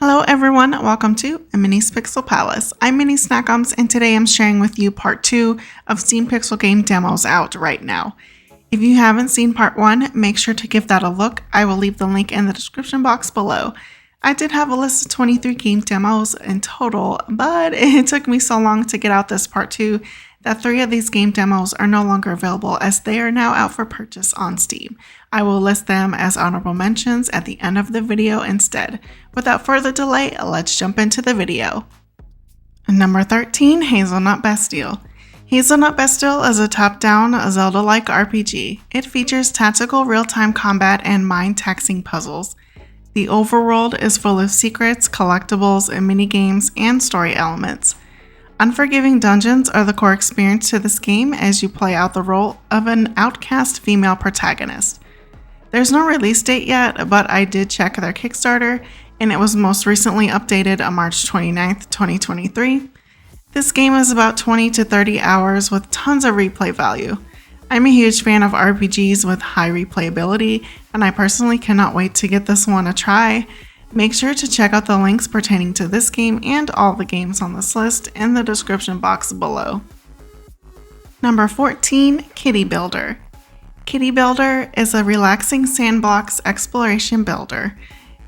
Hello everyone, welcome to Minnie's Pixel Palace. I'm Minnie Snackums and today I'm sharing with you part 2 of Steam Pixel game demos out right now. If you haven't seen part 1, make sure to give that a look. I will leave the link in the description box below. I did have a list of 23 game demos in total, but it took me so long to get out this part 2 that 3 of these game demos are no longer available as they are now out for purchase on Steam. I will list them as honorable mentions at the end of the video instead. Without further delay, let's jump into the video. Number 13, Hazelnut Bastille. Hazelnut Bastille is a top-down Zelda-like RPG. It features tactical real-time combat and mind-taxing puzzles. The overworld is full of secrets, collectibles, and minigames, and story elements. Unforgiving dungeons are the core experience to this game as you play out the role of an outcast female protagonist. There's no release date yet, but I did check their Kickstarter, and it was most recently updated on March 29th, 2023. This game is about 20 to 30 hours with tons of replay value. I'm a huge fan of RPGs with high replayability, and I personally cannot wait to get this one a try. Make sure to check out the links pertaining to this game and all the games on this list in the description box below. Number 14, Kity Builder. Kity Builder is a relaxing sandbox exploration builder.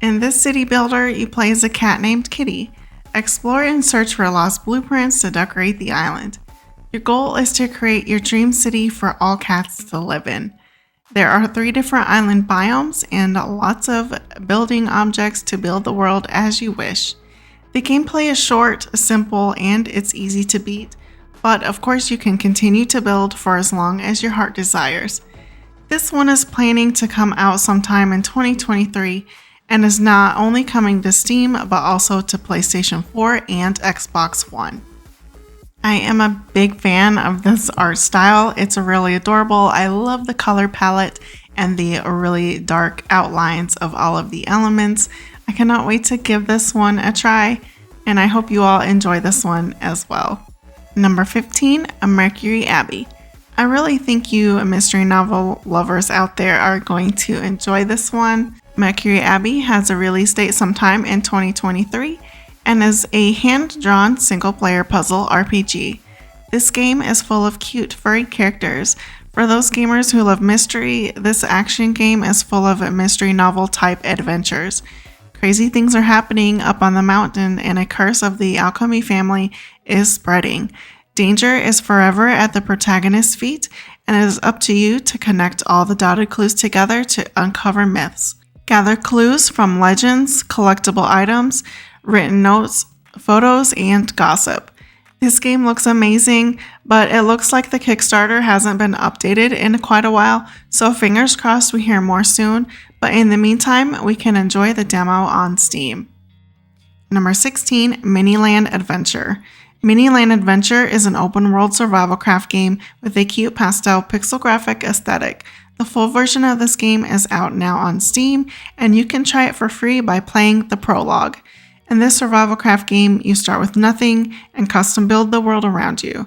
In this city builder, you play as a cat named Kitty. Explore and search for lost blueprints to decorate the island. Your goal is to create your dream city for all cats to live in. There are 3 different island biomes and lots of building objects to build the world as you wish. The gameplay is short, simple, and it's easy to beat, but of course you can continue to build for as long as your heart desires. This one is planning to come out sometime in 2023 and is not only coming to Steam but also to PlayStation 4 and Xbox One. I am a big fan of this art style. It's really adorable. I love the color palette and the really dark outlines of all of the elements. I cannot wait to give this one a try, and I hope you all enjoy this one as well. Number 15, Mercury Abbey. I really think you mystery novel lovers out there are going to enjoy this one. Mercury Abbey has a release date sometime in 2023 and is a hand-drawn single-player puzzle RPG. This game is full of cute, furry characters. For those gamers who love mystery, this action game is full of mystery novel-type adventures. Crazy things are happening up on the mountain, and a curse of the Alchemy family is spreading. Danger is forever at the protagonist's feet, and it is up to you to connect all the dotted clues together to uncover myths. Gather clues from legends, collectible items, written notes, photos, and gossip. This game looks amazing, but it looks like the Kickstarter hasn't been updated in quite a while, so fingers crossed we hear more soon, but in the meantime, we can enjoy the demo on Steam. Number 16, Miniland Adventure. Miniland Adventure is an open-world survival craft game with a cute pastel pixel graphic aesthetic. The full version of this game is out now on Steam, and you can try it for free by playing the prologue. In this survival craft game, you start with nothing and custom build the world around you.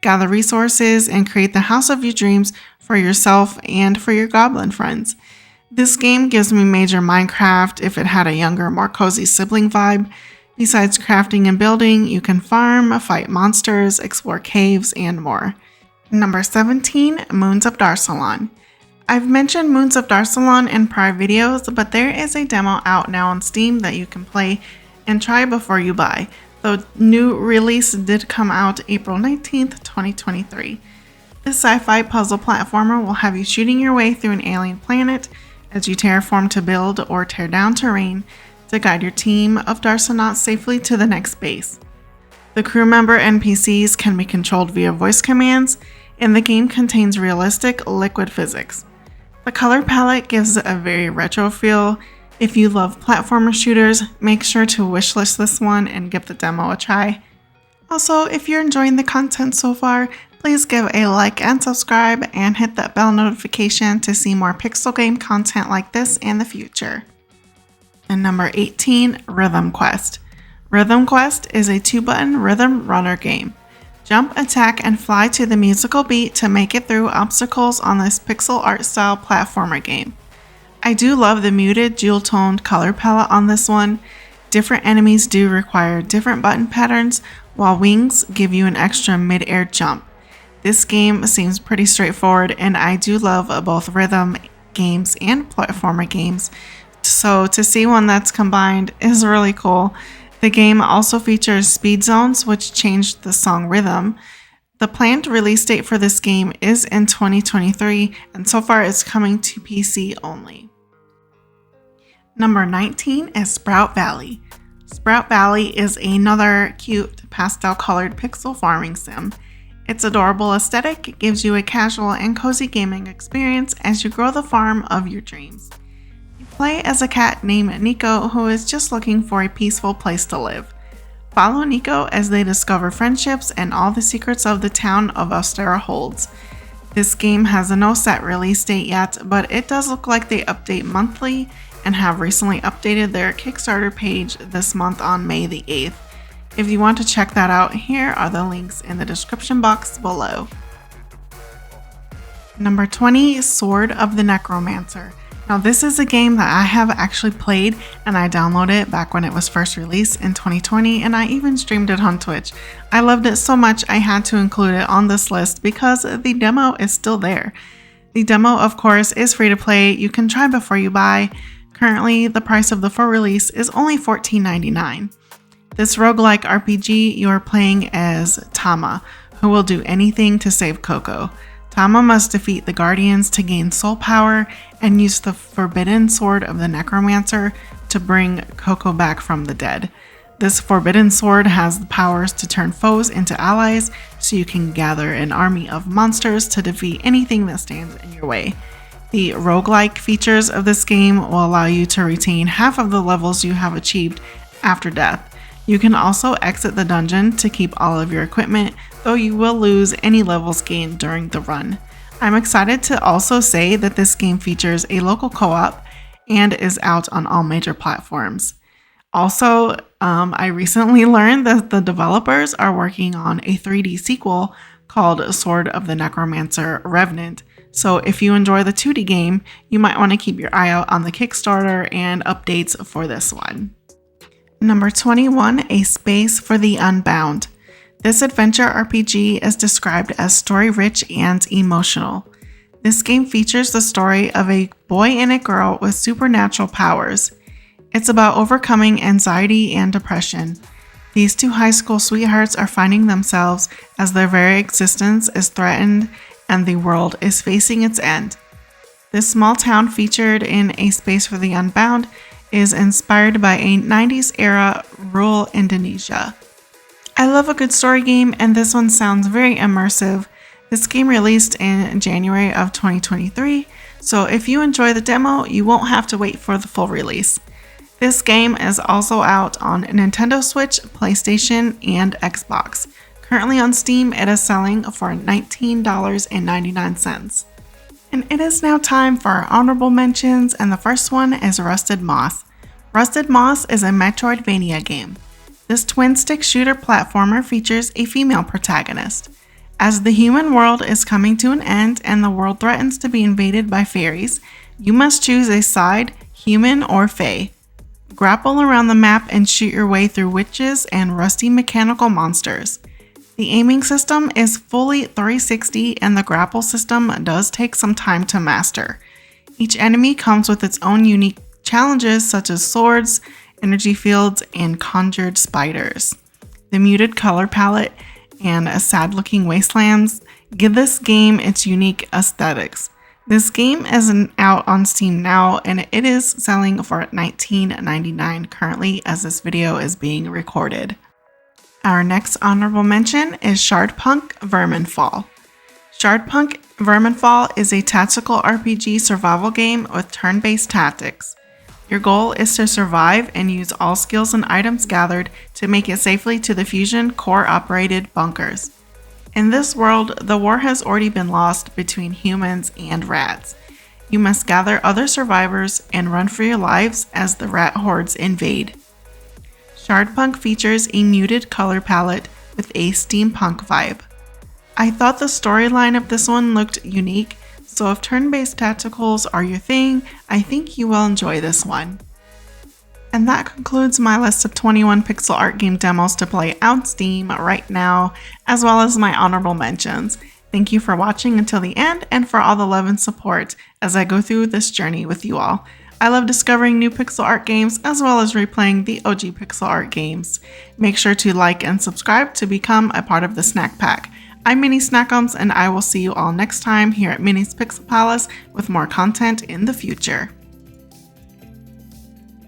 Gather resources and create the house of your dreams for yourself and for your goblin friends. This game gives me major Minecraft if it had a younger, more cozy sibling vibe. Besides crafting and building, you can farm, fight monsters, explore caves, and more. Number 17, Moons of Darsalon. I've mentioned Moons of Darsalon in prior videos, but there is a demo out now on Steam that you can play and try before you buy. The new release did come out April 19th, 2023. This sci-fi puzzle platformer will have you shooting your way through an alien planet as you terraform to build or tear down terrain to guide your team of Darsalonauts safely to the next base. The crew member NPCs can be controlled via voice commands, and the game contains realistic liquid physics. The color palette gives it a very retro feel. If you love platformer shooters, make sure to wishlist this one and give the demo a try. Also, if you're enjoying the content so far, please give a like and subscribe and hit that bell notification to see more pixel game content like this in the future. And number 18, Rhythm Quest. Rhythm Quest is a 2-button rhythm runner game. Jump, attack, and fly to the musical beat to make it through obstacles on this pixel art style platformer game. I do love the muted, jewel-toned color palette on this one. Different enemies do require different button patterns, while wings give you an extra mid-air jump. This game seems pretty straightforward, and I do love both rhythm games and platformer games, so to see one that's combined is really cool. The game also features speed zones, which changed the song rhythm. The planned release date for this game is in 2023, and so far it's coming to PC only. Number 19 is Sprout Valley. Sprout Valley is another cute pastel-colored pixel farming sim. Its adorable aesthetic gives you a casual and cozy gaming experience as you grow the farm of your dreams. You play as a cat named Nico who is just looking for a peaceful place to live. Follow Nico as they discover friendships and all the secrets of the town of Ostera holds. This game has no set release date yet, but it does look like they update monthly and have recently updated their Kickstarter page this month on May the 8th. If you want to check that out, here are the links in the description box below. Number 20, Sword of the Necromancer. Now this is a game that I have actually played, and I downloaded it back when it was first released in 2020, and I even streamed it on Twitch. I loved it so much I had to include it on this list because the demo is still there. The demo, of course, is free to play. You can try before you buy. Currently, the price of the full release is only $14.99. This roguelike RPG, you are playing as Tama, who will do anything to save Coco. Tama must defeat the Guardians to gain soul power and use the forbidden sword of the Necromancer to bring Coco back from the dead. This forbidden sword has the powers to turn foes into allies, so you can gather an army of monsters to defeat anything that stands in your way. The roguelike features of this game will allow you to retain half of the levels you have achieved after death. You can also exit the dungeon to keep all of your equipment, though you will lose any levels gained during the run. I'm excited to also say that this game features a local co-op and is out on all major platforms. Also, I recently learned that the developers are working on a 3D sequel called Sword of the Necromancer Revenant. So if you enjoy the 2D game, you might want to keep your eye out on the Kickstarter and updates for this one. Number 21, A Space for the Unbound. This adventure RPG is described as story-rich and emotional. This game features the story of a boy and a girl with supernatural powers. It's about overcoming anxiety and depression. These two high school sweethearts are finding themselves as their very existence is threatened and the world is facing its end. This small town featured in A Space for the Unbound is inspired by a 90s era rural Indonesia. I love a good story game, and this one sounds very immersive. This game released in January of 2023, so if you enjoy the demo, you won't have to wait for the full release. This game is also out on Nintendo Switch, PlayStation, and Xbox. Currently on Steam, it is selling for $19.99. And it is now time for our honorable mentions, and the first one is Rusted Moss. Rusted Moss is a Metroidvania game. This twin-stick shooter platformer features a female protagonist. As the human world is coming to an end and the world threatens to be invaded by fairies, you must choose a side, human or fae. Grapple around the map and shoot your way through witches and rusty mechanical monsters. The aiming system is fully 360 and the grapple system does take some time to master. Each enemy comes with its own unique challenges such as swords, energy fields, and conjured spiders. The muted color palette and sad-looking wastelands give this game its unique aesthetics. This game is out on Steam now, and it is selling for $19.99 currently as this video is being recorded. Our next honorable mention is Shardpunk Verminfall. Shardpunk Verminfall is a tactical RPG survival game with turn-based tactics. Your goal is to survive and use all skills and items gathered to make it safely to the Fusion core-operated bunkers. In this world, the war has already been lost between humans and rats. You must gather other survivors and run for your lives as the rat hordes invade. Shardpunk features a muted color palette with a steampunk vibe. I thought the storyline of this one looked unique, so if turn-based tacticals are your thing, I think you will enjoy this one. And that concludes my list of 21 pixel art game demos to play on Steam right now, as well as my honorable mentions. Thank you for watching until the end and for all the love and support as I go through this journey with you all. I love discovering new pixel art games as well as replaying the OG pixel art games. Make sure to like and subscribe to become a part of the snack pack. I'm Mini Snackums and I will see you all next time here at Mini's Pixel Palace with more content in the future.